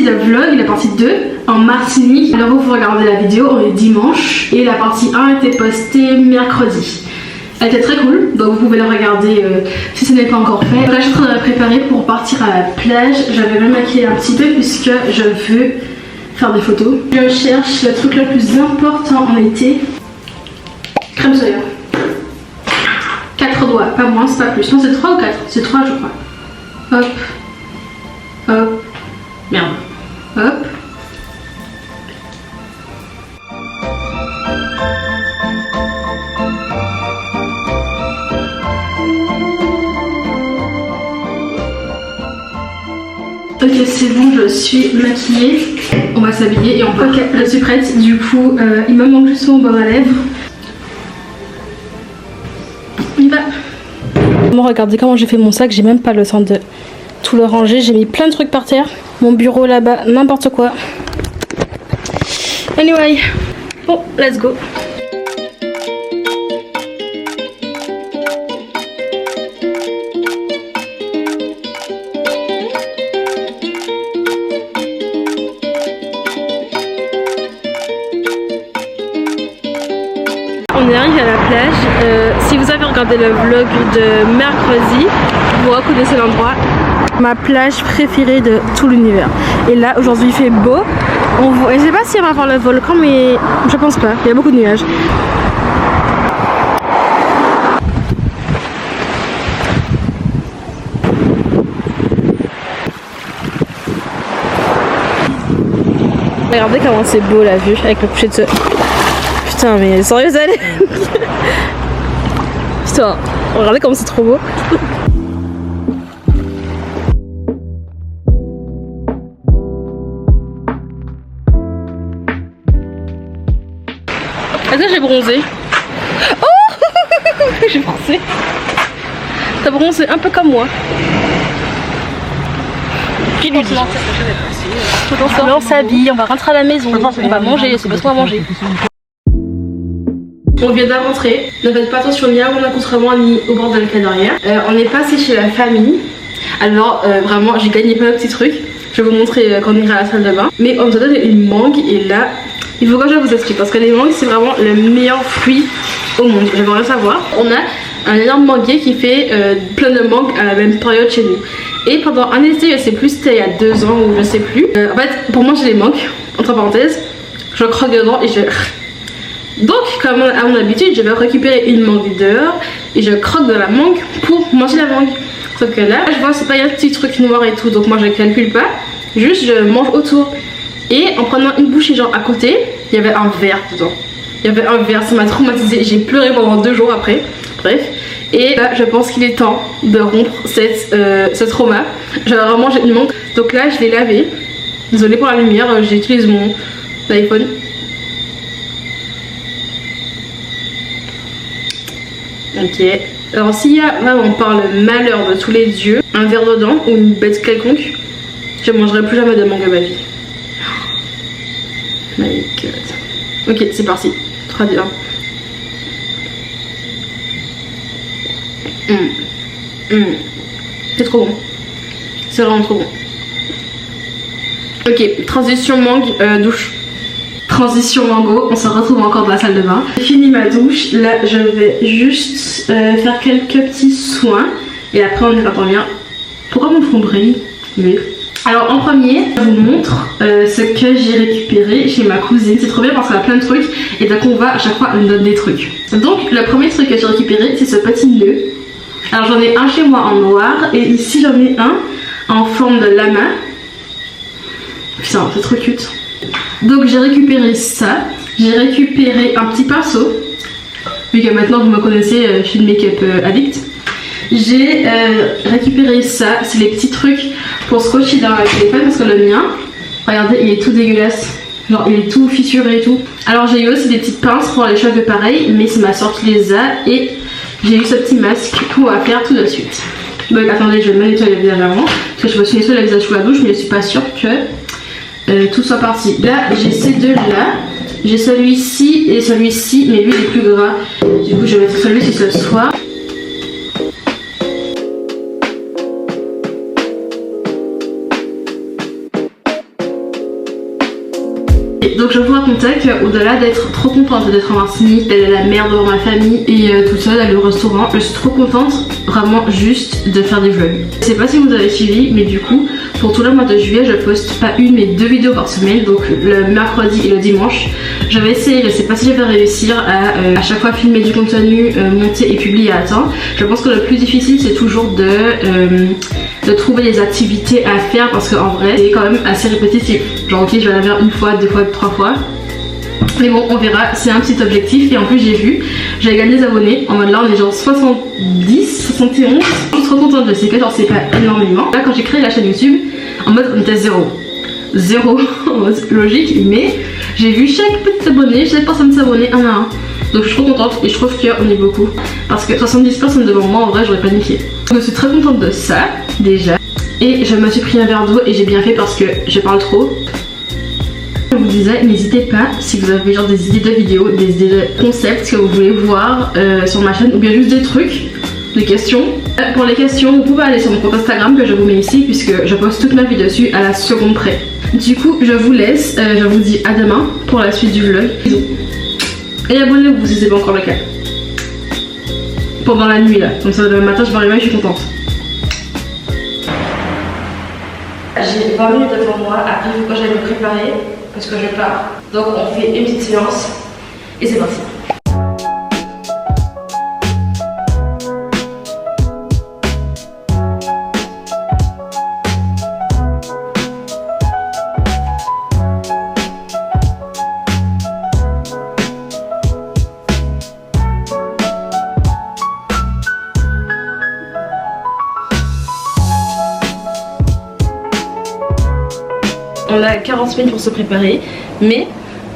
de vlog, la partie 2 en Martinique. Alors vous regardez la vidéo, on est dimanche et la partie 1 était postée mercredi. Elle était très cool, donc vous pouvez la regarder si ce n'est pas encore fait. Là je suis en train de la préparer pour partir à la plage. J'avais même maquillé un petit peu puisque je veux faire des photos. Je cherche le truc le plus important en été. Crème solaire. 4 doigts, pas moins, c'est pas plus. Non, c'est 3 ou 4, c'est 3 je crois. Hop. Hop. Merde. Hop. Ok, c'est bon, je suis maquillée. On va s'habiller et on va. Ok, je suis prête. Du coup, il me manque juste mon baume à lèvres. On y va. Bon, regardez comment j'ai fait mon sac. J'ai même pas le temps de tout le ranger. J'ai mis plein de trucs par terre. Mon bureau là-bas, n'importe quoi. Anyway, bon, let's go. On arrive à la plage. Si vous avez regardé le vlog de mercredi, vous reconnaissez l'endroit. Ma plage préférée de tout l'univers. Et là aujourd'hui il fait beau. On voit, je sais pas si on va voir le volcan, mais je pense pas. Il y a beaucoup de nuages. Regardez comment c'est beau la vue avec le coucher de soleil. Putain mais sérieux allez. Putain, regardez comme c'est trop beau. Est-ce que j'ai bronzé? Oh j'ai bronzé. T'as bronzé un peu comme moi. Qui lui dit? On s'habille, on va rentrer à la maison, on va manger, c'est besoin à manger. On vient de rentrer, ne faites pas attention ni à mon accoutrement ni au bord de la derrière. On est passé chez la famille. Alors vraiment j'ai gagné plein de petits trucs. Je vais vous montrer quand on ira à la salle de bain. Mais on nous a donné une mangue et là, il faut que je vous explique parce que les mangues c'est vraiment le meilleur fruit au monde. J'aimerais savoir. On a un énorme manguier qui fait plein de mangues à la même période chez nous. Et pendant un été, je sais plus, c'était il y a 2 ans ou je sais plus. En fait, pour manger les mangues, entre parenthèses, je croque dedans et je... Donc, comme à mon habitude, je vais récupérer une mangue dehors et je croque dans la mangue pour manger la mangue. Sauf que là, je vois, c'est pas un petit truc noir et tout, donc moi je calcule pas. Juste, je mange autour. Et en prenant une bouchée, genre à côté, il y avait un verre dedans. Il y avait un verre, ça m'a traumatisé. J'ai pleuré pendant 2 jours après. Bref. Et là, je pense qu'il est temps de rompre ce trauma. J'avais vraiment mangé une mangue. Donc là, je l'ai lavé. Désolée pour la lumière, j'utilise mon iPhone. Ok. Alors s'il y a vraiment par le malheur de tous les dieux, un verre dedans ou une bête quelconque, je ne mangerai plus jamais de mangue à ma vie. Oh my god. Ok, c'est parti. 3, 2, 1. C'est trop bon. C'est vraiment trop bon. Ok, transition mangue, douche. Transition mango, on se retrouve encore dans la salle de bain. J'ai fini ma douche, là je vais juste faire quelques petits soins. Et après on ira dormir. Pourquoi mon front brille? Oui. Alors en premier, je vous montre ce que j'ai récupéré chez ma cousine. C'est trop bien parce qu'elle a plein de trucs. Et donc on va à chaque fois elle me donne des trucs. Donc le premier truc que j'ai récupéré, c'est ce petit nœud. Alors j'en ai un chez moi en noir et ici j'en ai un en forme de lama. Putain, c'est trop cute. Donc j'ai récupéré ça. J'ai récupéré un petit pinceau. Vu que maintenant vous me connaissez, je suis une make-up addict. J'ai récupéré ça. C'est les petits trucs pour scotcher dans le téléphone parce que le mien, regardez, il est tout dégueulasse. Genre il est tout fissuré et tout. Alors j'ai eu aussi des petites pinces pour les cheveux pareil, mais c'est ma soeur qui les a et j'ai eu ce petit masque qu'on va faire tout de suite. Donc attendez, je vais me nettoyer le visage avant parce que je me suis nettoyé le visage sous la douche, mais je suis pas sûre que tout soit parti. Là j'ai ces deux là, j'ai celui-ci et celui-ci, mais lui il est plus gras. Du coup je vais mettre celui-ci ce soir. Et donc je vous racontais qu'au-delà d'être trop contente d'être en Martinique, d'aller à la mer devant ma famille et tout ça, d'aller au restaurant, je suis trop contente vraiment juste de faire des vlogs. Je sais pas si vous avez suivi, mais du coup pour tout le mois de juillet je poste pas une mais 2 vidéos par semaine, donc le mercredi et le dimanche. Je vais essayer, je sais pas si je vais réussir à chaque fois filmer du contenu, monter et publier à temps. Je pense que le plus difficile c'est toujours de trouver des activités à faire parce qu'en vrai c'est quand même assez répétitif. Genre ok, je vais la faire une fois, 2 fois, 3 fois. Mais bon, on verra, c'est un petit objectif. Et en plus j'ai vu, j'avais gagné des abonnés. En mode là on est genre 70, 71. Je suis trop contente, je sais que genre c'est pas énormément. Là quand j'ai créé la chaîne YouTube, en mode on était zéro en mode logique. Mais j'ai vu chaque petit abonné, chaque personne s'abonner un à un. Donc je suis trop contente et je trouve qu'on est beaucoup. Parce que 70 personnes devant moi, en vrai j'aurais planifié. Je suis très contente de ça déjà. Et je me suis pris un verre d'eau et j'ai bien fait parce que je parle trop. Je vous disais, n'hésitez pas si vous avez genre des idées de vidéos, des idées de concepts que vous voulez voir sur ma chaîne ou bien juste des trucs, des questions. Pour les questions, vous pouvez aller sur mon compte Instagram que je vous mets ici puisque je poste toute ma vie dessus à la seconde près. Du coup, je vous laisse, je vous dis à demain pour la suite du vlog. Bisous. Et abonnez-vous si c'est pas encore le cas. Pendant la nuit là, comme ça le matin je me réveille, je suis contente. J'ai 20 minutes devant moi, après il faut que j'aille me préparer parce que je pars. Donc on fait une petite séance et c'est parti. On a 40 minutes pour se préparer, mais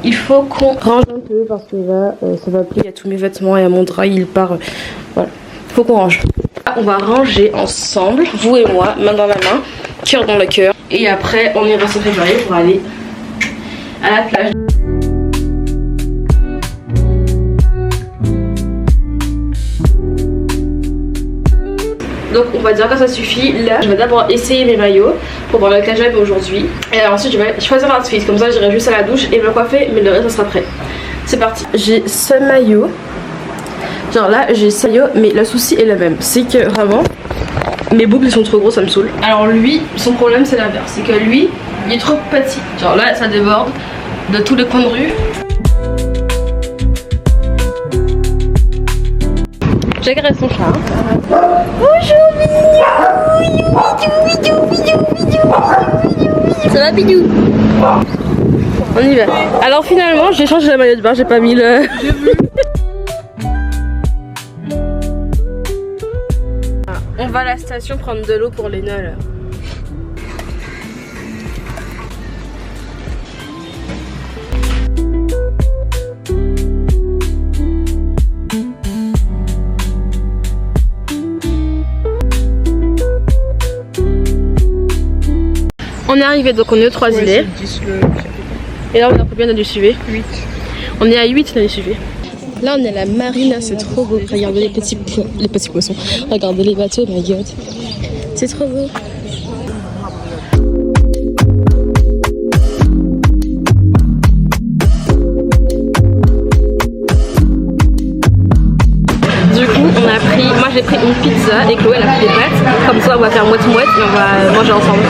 il faut qu'on range un peu parce que là ça va plus. Il y a tous mes vêtements et à mon drap il part. Voilà, il faut qu'on range. On va ranger ensemble, vous et moi, main dans la main, cœur dans le cœur. Et après on ira se préparer pour aller à la plage. Donc on va dire que ça suffit. Là je vais d'abord essayer mes maillots pour voir lequel j'aime aujourd'hui. Et ensuite je vais choisir un outfit. Comme ça j'irai juste à la douche et me coiffer. Mais le reste ça sera prêt. C'est parti. J'ai ce maillot. Genre là j'ai ce maillot. Mais le souci est le même. C'est que vraiment mes boucles sont trop grosses, ça me saoule. Alors lui, son problème c'est l'inverse. C'est que lui il est trop petit. Genre là ça déborde de tous les coins de rue. J'agresse son chat. Bonjour Bidou. Ça va Bidou? On y va. Alors finalement j'ai changé la maillot de bain, j'ai pas mis le... On va à la station prendre de l'eau pour Léna là. On est arrivé, donc on est aux 3 îlets. Et là on est à combien du SUV? 8. On est à 8 dans les SUV. Là on est à la marina, c'est trop beau. Regardez les petits poissons. Regardez les bateaux, my god. C'est trop beau. Du coup on a pris, moi j'ai pris une pizza et Chloé elle a pris des pâtes. Comme ça on va faire moite-moite et on va manger ensemble.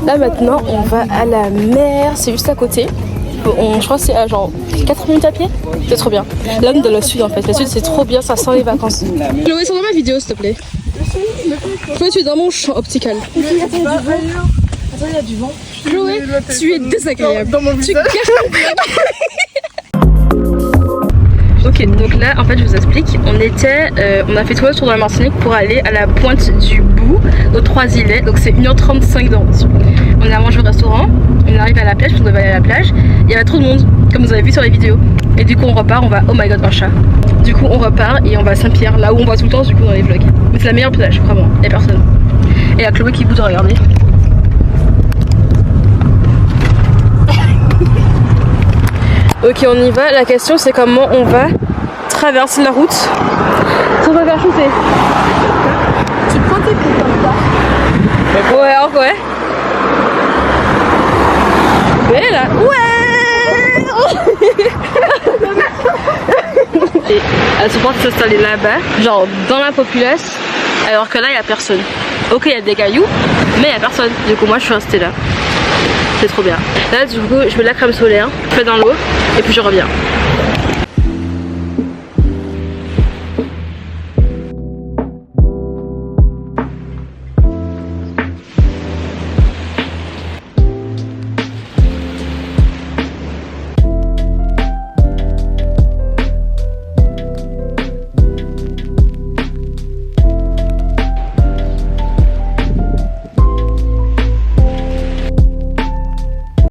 Là maintenant on va à la mer, c'est juste à côté. Je crois que c'est à genre 4 minutes à pied. C'est trop bien. Là on est dans le sud en fait. Le sud c'est trop bien, ça sent les vacances. Chloé, sur ma vidéo s'il te plaît. Chloé, tu es dans mon champ optical. Attends, il y a du vent. Chloé, tu es désagréable. Dans mon visage. Ok, donc là en fait je vous explique, on a fait tout le tour de la Martinique pour aller à la pointe du bout aux 3 îlets, donc c'est 1h35 de route. On a mangé au restaurant, on arrive à la plage, on devait aller à la plage, il y avait trop de monde, comme vous avez vu sur les vidéos. Et du coup on repart, on va, oh my god un chat. Du coup on repart et on va à Saint-Pierre, là où on va tout le temps du coup dans les vlogs. Mais c'est la meilleure plage, vraiment, y'a personne. Et y'a Chloé qui bouge, regardez. Ok on y va, la question c'est comment on va traverser la route sans pas faire chauffer. Tu prends tes pieds comme ça. Ouais, ouais. Ouais là, ouais. Et elles sont parties s'installer là-bas, genre dans la populace, alors que là il y a personne. Ok il y a des cailloux, mais il y a personne. Du coup moi je suis restée là. C'est trop bien. Là du coup je mets de la crème solaire, je fais dans l'eau et puis je reviens.